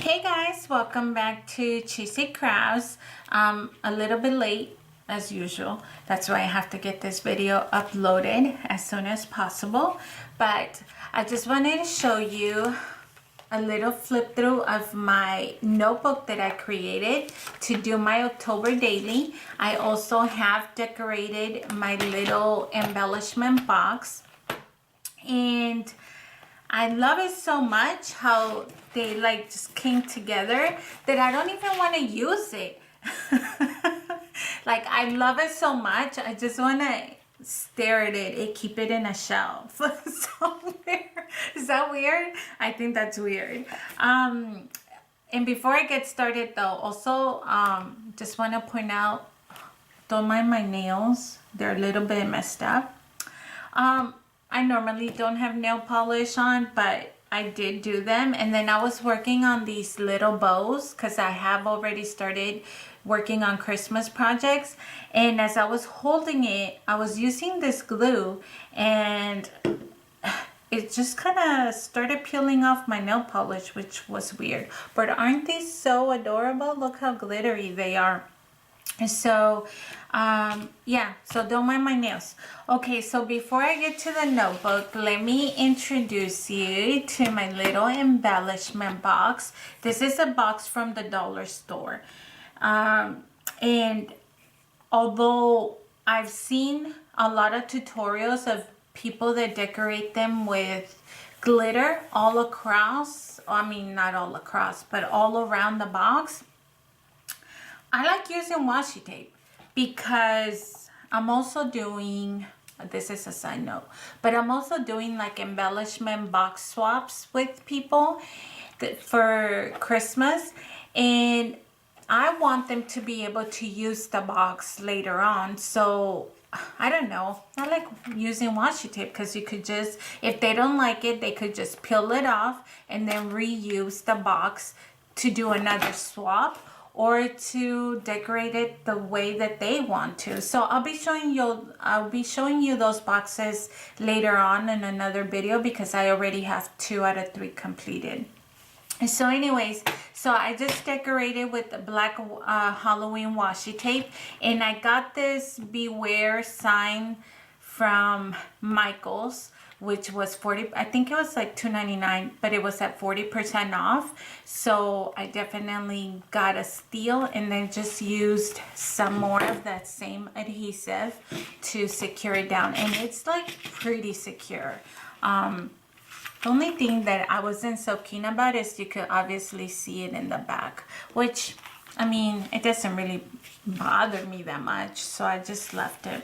Hey guys, welcome back to Cheesy Crafts. A little bit late as usual. That's why I have to get this video uploaded as soon as possible. But I just wanted to show you a little flip through of my notebook that I created to do my October daily. I also have decorated my little embellishment box, and I love it so much how they like just came together that I don't even want to use it. Like, I love it so much. I just want to stare at it and keep it in a shelf. So weird. Is that weird? I think that's weird. And before I get started though, also just want to point out, don't mind my nails. They're a little bit messed up. I normally don't have nail polish on, but I did do them. And then I was working on these little bows because I have already started working on Christmas projects. And as I was holding it, I was using this glue and it just kind of started peeling off my nail polish, which was weird. But aren't these so adorable? Look how glittery they are. So yeah, so don't mind my nails. Okay, so before I get to the notebook, let me introduce you to my little embellishment box. This is a box from the dollar store, and although I've seen a lot of tutorials of people that decorate them with glitter all across, I mean not all across, but all around the box, I like using washi tape because I'm also doing, this is a side note, but I'm also doing like embellishment box swaps with people for Christmas, and I want them to be able to use the box later on. So I don't know, I like using washi tape because you could just, if they don't like it, they could just peel it off and then reuse the box to do another swap, or to decorate it the way that they want to. So I'll be showing you those boxes later on in another video because I already have 2 out of 3 completed. So anyways, so I just decorated with the black Halloween washi tape, and I got this beware sign from Michael's, which was 40, I think it was like $2.99, but it was at 40% off. So I definitely got a steal, and then just used some more of that same adhesive to secure it down, and it's like pretty secure. The only thing that I wasn't so keen about is you could obviously see it in the back, which, I mean, it doesn't really bother me that much, so I just left it.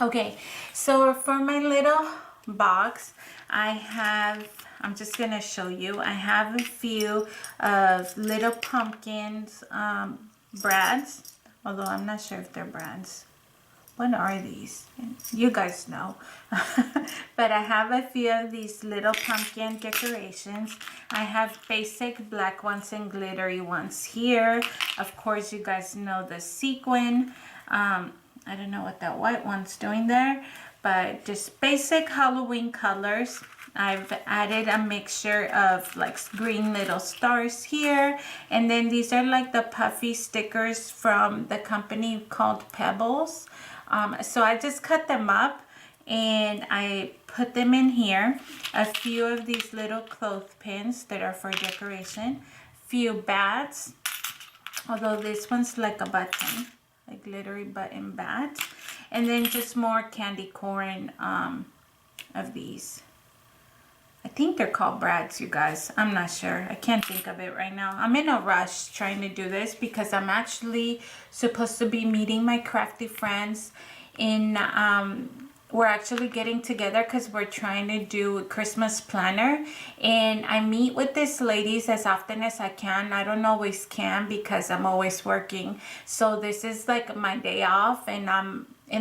Okay, so for my little box, I'm just gonna show you, I have a few of little pumpkins, brads, although I'm not sure if they're brads. What are these? You guys know. But I have a few of these little pumpkin decorations. I have basic black ones and glittery ones here. Of course, you guys know the sequin. I don't know what that white one's doing there, but just basic Halloween colors. I've added a mixture of like green little stars here, and then these are like the puffy stickers from the company called Pebbles. So I just cut them up and I put them in here. A few of these little clothespins that are for decoration. Few bats, although this one's like a button, a glittery button bat. And then just more candy corn of these. I think they're called brads, you guys. I'm not sure. I can't think of it right now. I'm in a rush trying to do this because I'm actually supposed to be meeting my crafty friends in, we're actually getting together because we're trying to do a Christmas planner, and I meet with these ladies as often as I can. I don't always can because I'm always working. So this is like my day off, and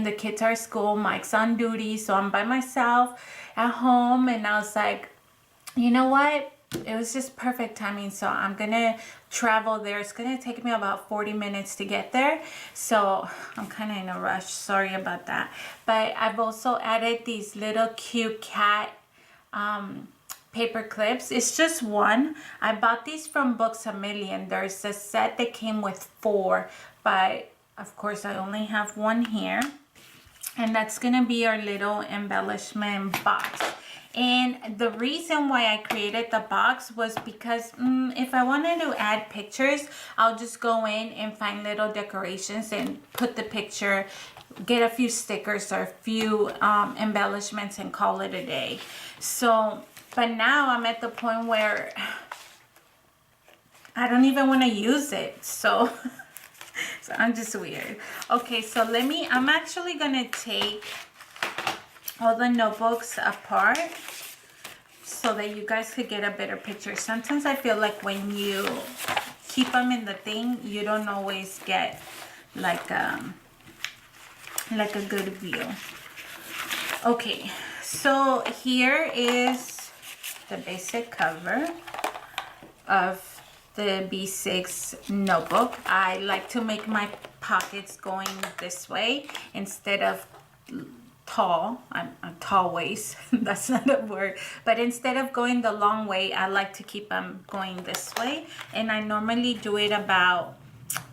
the kids are at school, Mike's on duty, so I'm by myself at home, and I was like, you know what, it was just perfect timing, so I'm gonna travel there. It's gonna take me about 40 minutes to get there, so I'm kind of in a rush, sorry about that. But I've also added these little cute cat paper clips. It's just one. I bought these from Books A Million. There's a set that came with 4, but of course I only have one here. And that's gonna be our little embellishment box. And the reason why I created the box was because if I wanted to add pictures, I'll just go in and find little decorations and put the picture, get a few stickers or a few embellishments and call it a day. So, but now I'm at the point where I don't even want to use it. So, so I'm just weird. Okay, so I'm actually going to take all the notebooks apart so that you guys could get a better picture. Sometimes I feel like when you keep them in the thing, you don't always get like a good view. Okay, so here is the basic cover of the B6 notebook. I like to make my pockets going this way instead of tall. I'm tall waist. That's not a word. But instead of going the long way, I like to keep them going this way. And I normally do it about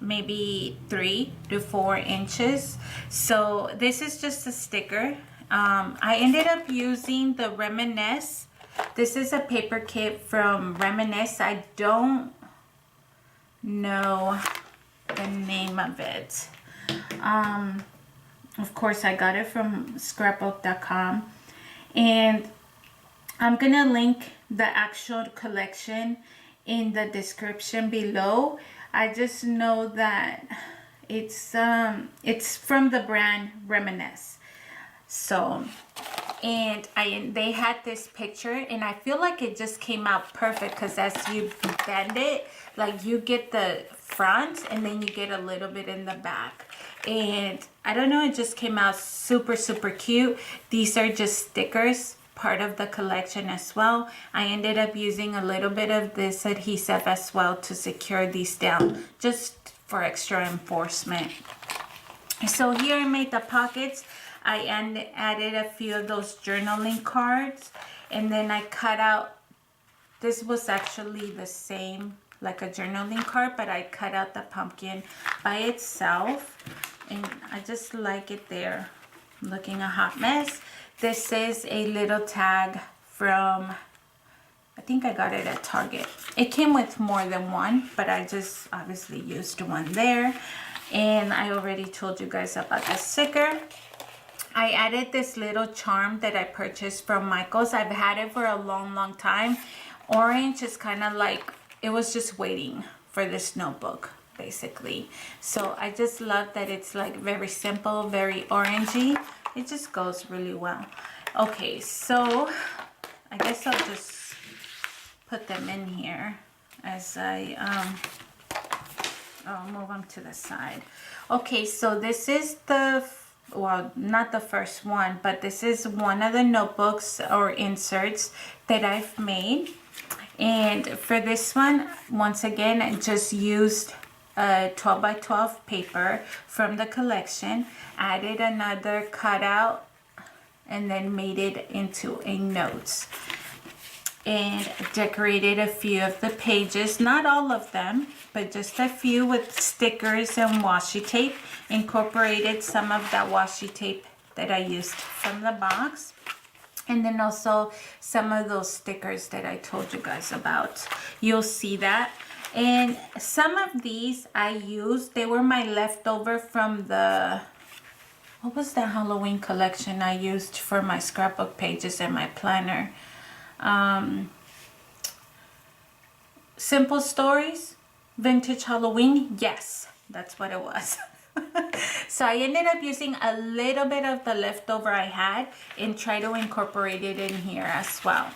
maybe 3 to 4 inches. So this is just a sticker. I ended up using the Reminisce. This is a paper kit from Reminisce. I don't know the name of it. Of course, I got it from scrapbook.com, and I'm gonna link the actual collection in the description below. I just know that it's from the brand Reminisce. So, and they had this picture, and I feel like it just came out perfect because as you bend it, like you get the front and then you get a little bit in the back. And I don't know, it just came out super, super cute. These are just stickers, part of the collection as well. I ended up using a little bit of this adhesive as well to secure these down, just for extra enforcement. So here I made the pockets. I added a few of those journaling cards, and then I cut out, this was actually the same, like a journaling card, but I cut out the pumpkin by itself, and I just like it there, looking a hot mess. This is a little tag from, I think I got it at Target. It came with more than one, but I just obviously used one there. And I already told you guys about the sticker. I added this little charm that I purchased from Michael's. I've had it for a long, long time. Orange is kind of like, it was just waiting for this notebook, basically. So I just love that it's like very simple, very orangey. It just goes really well. Okay, so I guess I'll just put them in here as I'll move them to the side. Okay, so this is the, well, not the first one, but this is one of the notebooks or inserts that I've made. And for this one, once again, I just used 12 by 12 paper from the collection, added another cutout, and then made it into a notes. And decorated a few of the pages, not all of them, but just a few with stickers and washi tape. Incorporated some of that washi tape that I used from the box. And then also some of those stickers that I told you guys about. You'll see that. And some of these I used, they were my leftover from the, what was the Halloween collection I used for my scrapbook pages and my planner? Simple Stories, Vintage Halloween. Yes, that's what it was. So I ended up using a little bit of the leftover I had and try to incorporate it in here as well.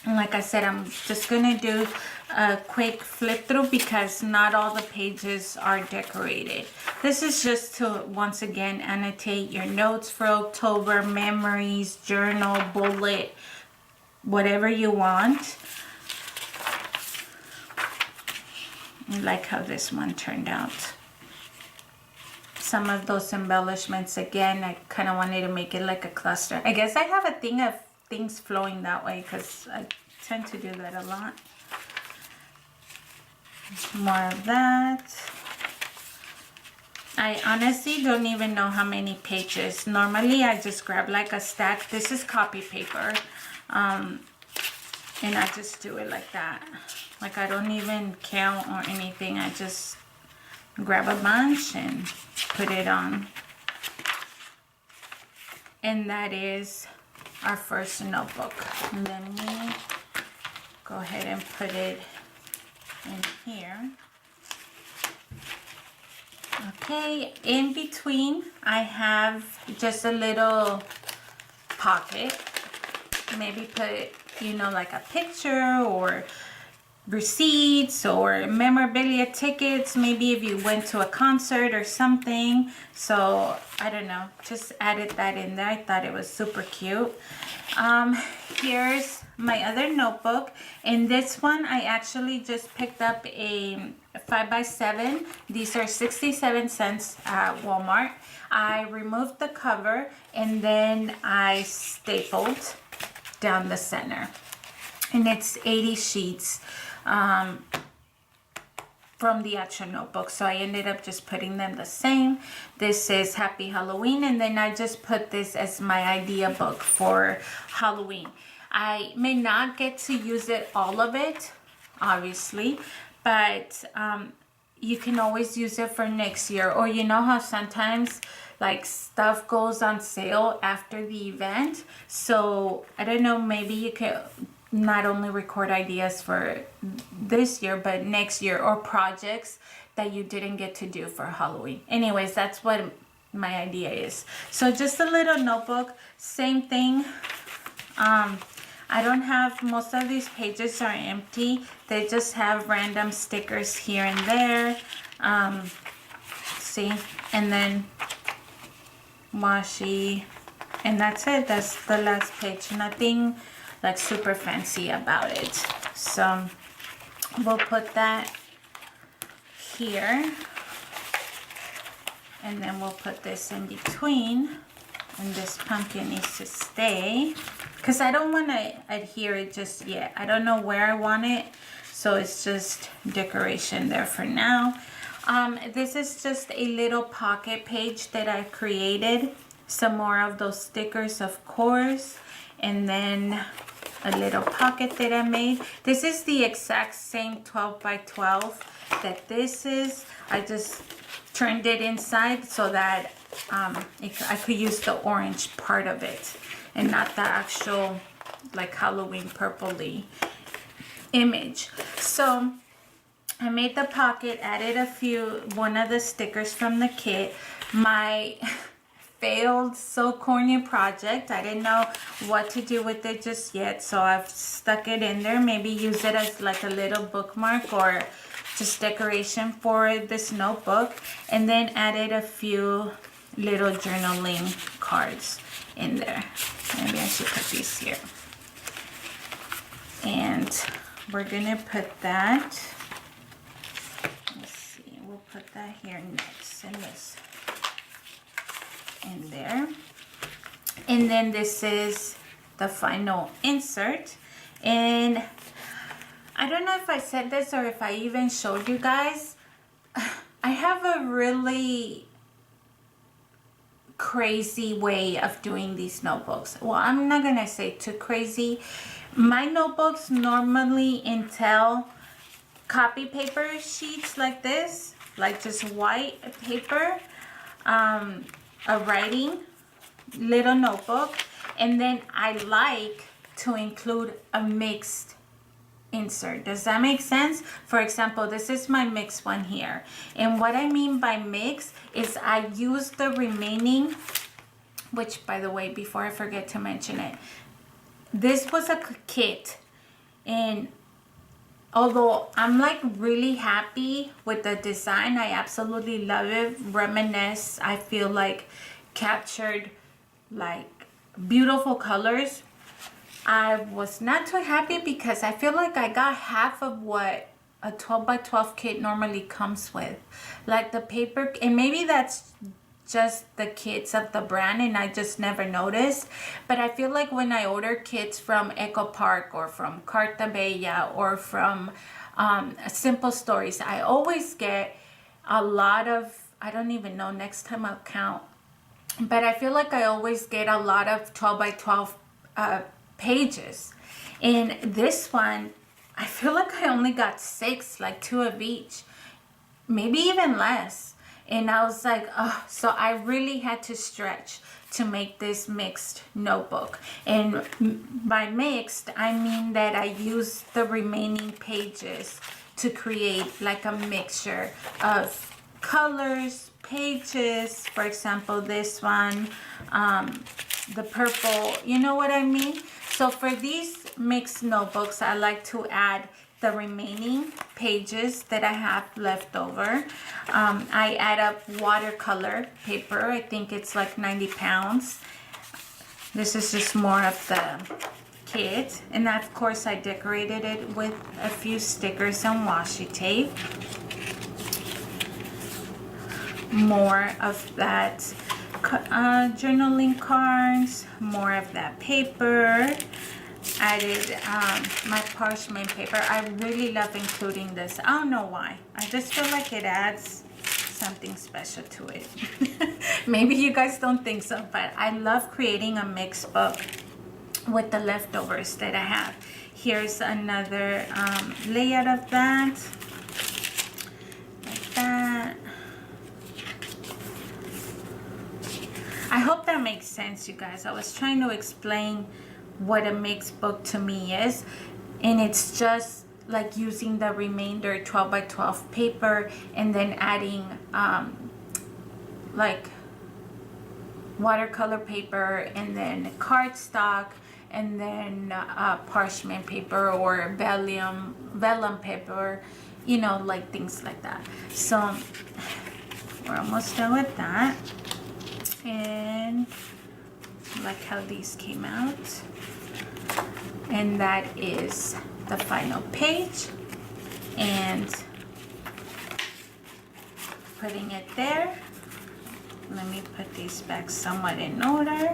And like I said, I'm just gonna do a quick flip through because not all the pages are decorated. This is just to once again annotate your notes for October, memories, journal, bullet, whatever you want. I like how this one turned out. Some of those embellishments, again, I kind of wanted to make it like a cluster. I guess I have a thing of things flowing that way because tend to do that a lot. More of that. I honestly don't even know how many pages. Normally I just grab like a stack. This is copy paper. And I just do it like that. Like I don't even count or anything. I just grab a bunch and put it on. And that is our first notebook. Let me go ahead and put it in here. Okay, in between I have just a little pocket. Maybe put, you know, like a picture or receipts or memorabilia tickets, maybe if you went to a concert or something. So I don't know, just added that in there. I thought it was super cute. Here's my other notebook. In this one I actually just picked up a 5x7. These are 67 cents at Walmart. I removed the cover and then I stapled down the center, and it's 80 sheets from the actual notebook, so I ended up just putting them the same. This is Happy Halloween, and then I just put this as my idea book for Halloween. I may not get to use it, all of it, obviously, but you can always use it for next year. Or you know how sometimes like stuff goes on sale after the event, so I don't know, maybe you could not only record ideas for this year but next year, or projects that you didn't get to do for Halloween. Anyways, that's what my idea is. So just a little notebook, same thing. I don't have, most of these pages are empty. They just have random stickers here and there. See, and then washi, and that's it. That's the last page. Nothing like super fancy about it. So we'll put that here, and then we'll put this in between, and this pumpkin needs to stay because I don't want to adhere it just yet. I don't know where I want it, so it's just decoration there for now. This is just a little pocket page that I created. Some more of those stickers, of course, and then a little pocket that I made. This is the exact same 12 by 12 that this is. I just turned it inside so that I could use the orange part of it and not the actual like Halloween purpley image. So I made the pocket, added one of the stickers from the kit. My failed so corny project, I didn't know what to do with it just yet, so I've stuck it in there. Maybe use it as like a little bookmark or just decoration for this notebook, and then added a few little journaling cards in there. Maybe I should put these here, and we're gonna put that, let's see, we'll put that here next, and this in there. And then this is the final insert, and I don't know if I said this or if I even showed you guys. I have a really crazy way of doing these notebooks. Well, I'm not gonna say too crazy. My notebooks normally entail copy paper sheets like this, like just white paper, a writing little notebook, and then I like to include a mixed insert. Does that make sense? For example, this is my mixed one here, and what I mean by mix is I use the remaining, which by the way, before I forget to mention it, this was a kit, and although I'm like really happy with the design, I absolutely love it. Reminisce, I feel like captured like beautiful colors. I was not too happy because I feel like I got half of what a 12 by 12 kit normally comes with. Like the paper, and maybe that's just the kits of the brand and I just never noticed. But I feel like when I order kits from Echo Park or from Carta Bella or from Simple Stories, I always get a lot of, I don't even know, next time I'll count, but I feel like I always get a lot of 12 by 12 pages. And this one, I feel like I only got 6, like 2 of each, maybe even less. And I was like, oh, so I really had to stretch to make this mixed notebook. And by mixed, I mean that I used the remaining pages to create like a mixture of colors, pages. For example, this one, the purple, you know what I mean? So for these mixed notebooks, I like to add the remaining pages that I have left over. I add up watercolor paper. I think it's like 90 pounds. This is just more of the kit. And of course I decorated it with a few stickers and washi tape. More of that journaling cards, more of that paper. Added my parchment paper. I really love including this. I don't know why. I just feel like it adds something special to it. Maybe you guys don't think so, but I love creating a mixed book with the leftovers that I have. Here's another layout of that. Like that. I hope that makes sense, you guys. I was trying to explain what a mixed book to me is, and it's just like using the remainder 12 by 12 paper and then adding like watercolor paper and then cardstock and then parchment paper or vellum paper, you know, like things like that. So we're almost done with that. And like how these came out. And that is the final page. And putting it there. Let me put these back somewhat in order.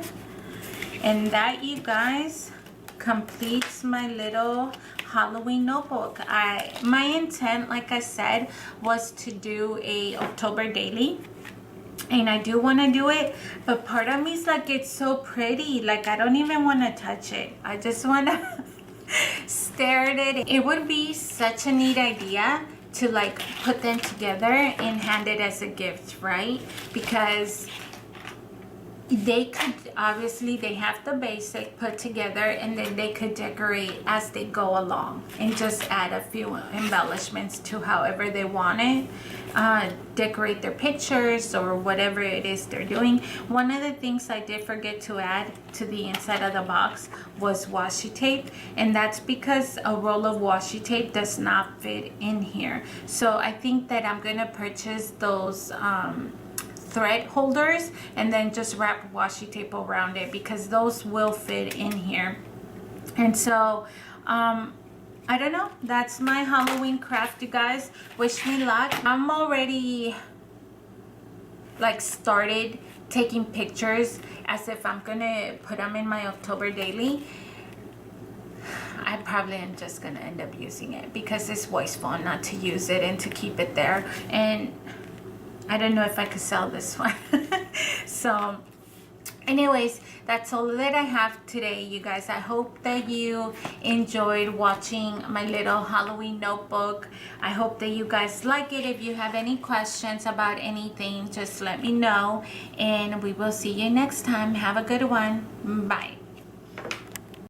And that, you guys, completes my little Halloween notebook. My intent, like I said, was to do a October daily. And I do want to do it, but part of me is like, it's so pretty, like I don't even want to touch it. I just want to stare at it. It would be such a neat idea to like put them together and hand it as a gift, right? Because they could, obviously they have the basic put together and then they could decorate as they go along and just add a few embellishments to however they want it. Decorate their pictures or whatever it is they're doing. One of the things I did forget to add to the inside of the box was washi tape, and that's because a roll of washi tape does not fit in here. So I think that I'm gonna purchase those thread holders and then just wrap washi tape around it, because those will fit in here. And so I don't know, that's my Halloween craft, you guys. Wish me luck. I'm already like started taking pictures as if I'm gonna put them in my October daily. I probably am just gonna end up using it because it's wasteful not to use it and to keep it there. And I don't know if I could sell this one. So anyways, that's all that I have today, you guys. I hope that you enjoyed watching my little Halloween notebook. I hope that you guys like it. If you have any questions about anything, just let me know, and we will see you next time. Have a good one. Bye.